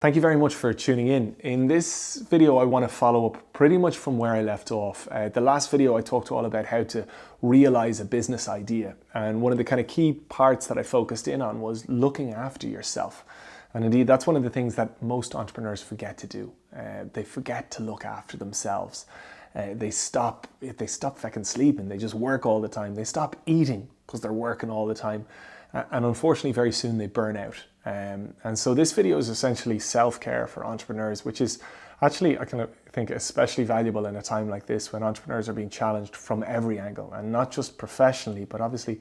Thank you very much for tuning in. In this video, I want to follow up pretty much from where I left off. The last video, I talked all about how to realize a business idea. And one of the kind of key parts that I focused in on was looking after yourself. And indeed, that's one of the things that most entrepreneurs forget to do. They forget to look after themselves. They stop fucking sleeping. They just work all the time. They stop eating because they're working all the time. And unfortunately, very soon they burn out. And so this video is essentially self-care for entrepreneurs, which is actually, I kind of think, especially valuable in a time like this when entrepreneurs are being challenged from every angle, and not just professionally, but obviously,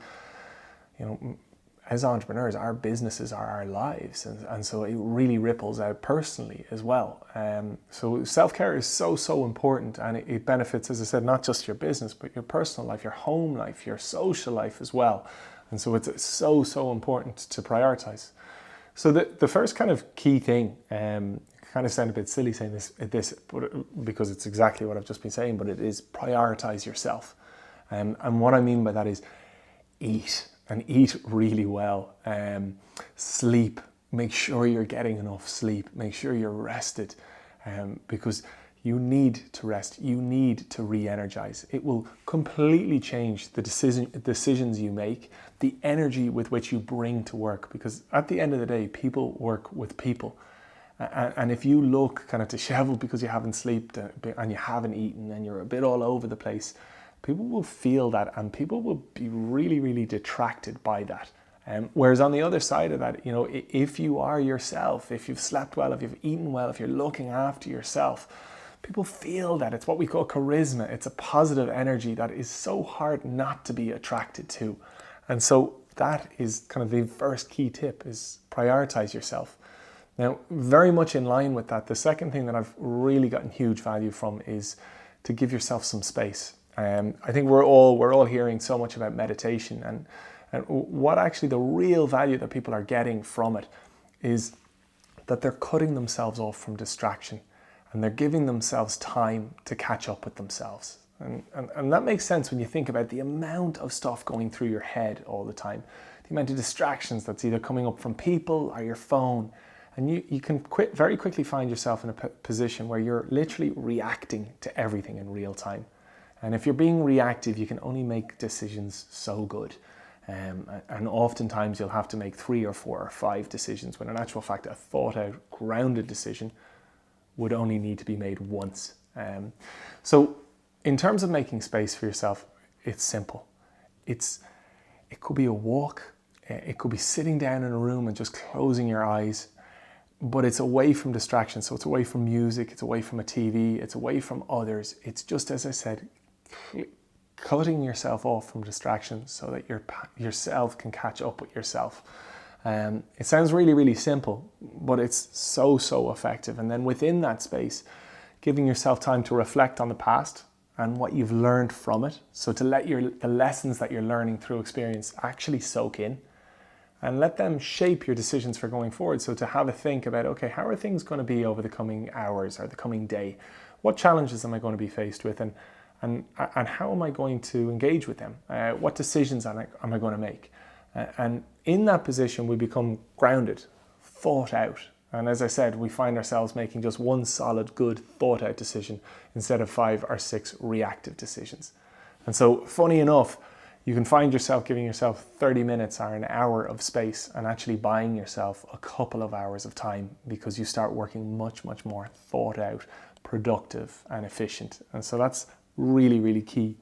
as entrepreneurs, our businesses are our lives. And so it really ripples out personally as well. So self-care is so important, and it benefits, as I said, not just your business, but your personal life, your home life, your social life as well. And so it's so important to prioritize. So the first kind of key thing, kind of sound a bit silly saying this, but because it's exactly what I've just been saying, but it is prioritize yourself. And what I mean by that is eat, and eat really well. Sleep, make sure you're getting enough sleep, make sure you're rested, because you need to rest, you need to re-energize. It will completely change the decisions you make, the energy with which you bring to work, because at the end of the day, people work with people. And if you look kind of disheveled because you haven't slept and you haven't eaten and you're a bit all over the place, people will feel that, and people will be really detracted by that. Whereas on the other side of that, if you are yourself, if you've slept well, if you've eaten well, if you're looking after yourself, people feel that. It's what we call charisma. It's a positive energy that is so hard not to be attracted to. And so that is kind of the first key tip, is prioritize yourself. Now, very much in line with that, the second thing that I've really gotten huge value from is to give yourself some space. I think we're all hearing so much about meditation, and what actually the real value that people are getting from it is that they're cutting themselves off from distraction. And they're giving themselves time to catch up with themselves. And that makes sense when you think about the amount of stuff going through your head all the time, the amount of distractions that's either coming up from people or your phone. And you can very quickly find yourself in a position where you're literally reacting to everything in real time. And if you're being reactive, you can only make decisions so good. And oftentimes you'll have to make 3 or 4 or 5 decisions, when in actual fact, a thought out, grounded decision would only need to be made once. So in terms of making space for yourself, it's simple. It could be a walk, it could be sitting down in a room and just closing your eyes, but it's away from distraction. So it's away from music, it's away from a TV, it's away from others. It's just, as I said, cutting yourself off from distractions so that yourself can catch up with yourself. It sounds really simple, but it's so effective. And then within that space, giving yourself time to reflect on the past and what you've learned from it. So to let the lessons that you're learning through experience actually soak in, and let them shape your decisions for going forward. So to have a think about, okay, how are things going to be over the coming hours or the coming day? What challenges am I going to be faced with? And how am I going to engage with them? What decisions am I going to make? And in that position, we become grounded, thought out. And as I said, we find ourselves making just one solid, good, thought out decision instead of 5 or 6 reactive decisions. And so, funny enough, you can find yourself giving yourself 30 minutes or an hour of space and actually buying yourself a couple of hours of time, because you start working much more thought out, productive and efficient. And so that's really key.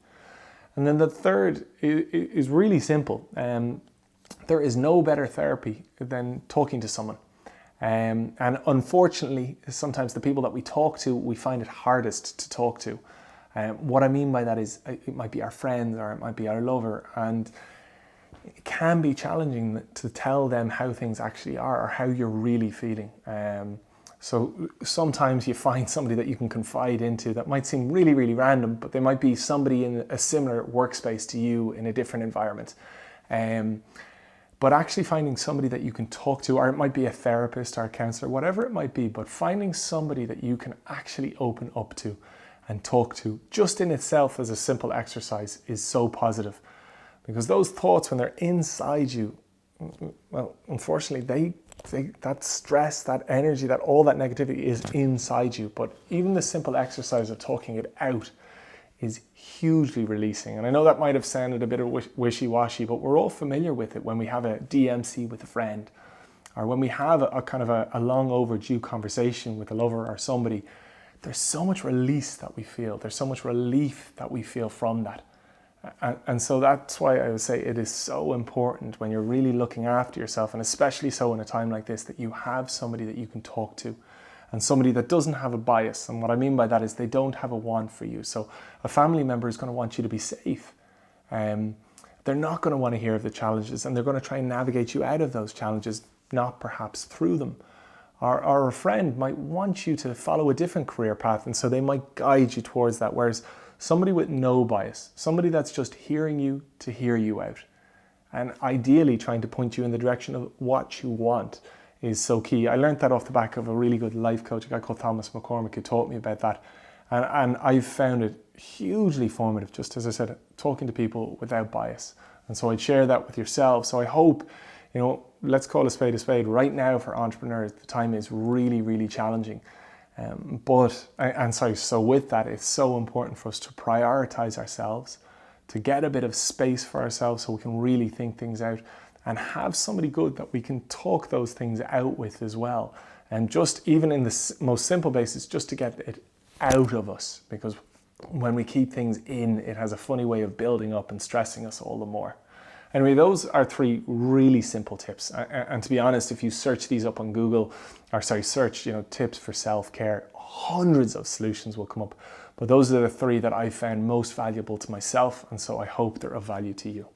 And then the third is really simple. There is no better therapy than talking to someone. And unfortunately, sometimes the people that we talk to, we find it hardest to talk to. What I mean by that is it might be our friends or it might be our lover, and it can be challenging to tell them how things actually are or how you're really feeling. So sometimes you find somebody that you can confide into that might seem really random, but they might be somebody in a similar workspace to you in a different environment. But actually finding somebody that you can talk to, or it might be a therapist or a counselor, whatever it might be, but finding somebody that you can actually open up to and talk to, just in itself as a simple exercise, is so positive. Because those thoughts, when they're inside you, well, unfortunately, that stress, that energy, that all that negativity is inside you. But even the simple exercise of talking it out is hugely releasing. And I know that might have sounded a bit of wishy-washy, but we're all familiar with it when we have a DMC with a friend, or when we have a kind of a long overdue conversation with a lover or somebody. There's so much release that we feel. There's so much relief that we feel from that. And so that's why I would say it is so important when you're really looking after yourself, and especially so in a time like this, that you have somebody that you can talk to, and somebody that doesn't have a bias. And what I mean by that is they don't have a want for you. So a family member is going to want you to be safe. They're not going to want to hear of the challenges, and they're going to try and navigate you out of those challenges, not perhaps through them. Or a friend might want you to follow a different career path, and so they might guide you towards that. Whereas somebody with no bias, somebody that's just hearing you to hear you out, and ideally trying to point you in the direction of what you want, is so key. I learned that off the back of a really good life coach, a guy called Thomas McCormick, who taught me about that. And I've found it hugely formative, just as I said, talking to people without bias. And so I'd share that with yourself. So I hope, let's call a spade right now for entrepreneurs. The time is really, really challenging. So with that, it's so important for us to prioritize ourselves, to get a bit of space for ourselves so we can really think things out, and have somebody good that we can talk those things out with as well. And just even in the most simple basis, just to get it out of us, because when we keep things in, it has a funny way of building up and stressing us all the more. Anyway, those are 3 really simple tips. And to be honest, if you search these up on Google, search, tips for self-care, hundreds of solutions will come up. But those are the 3 that I found most valuable to myself. And so I hope they're of value to you.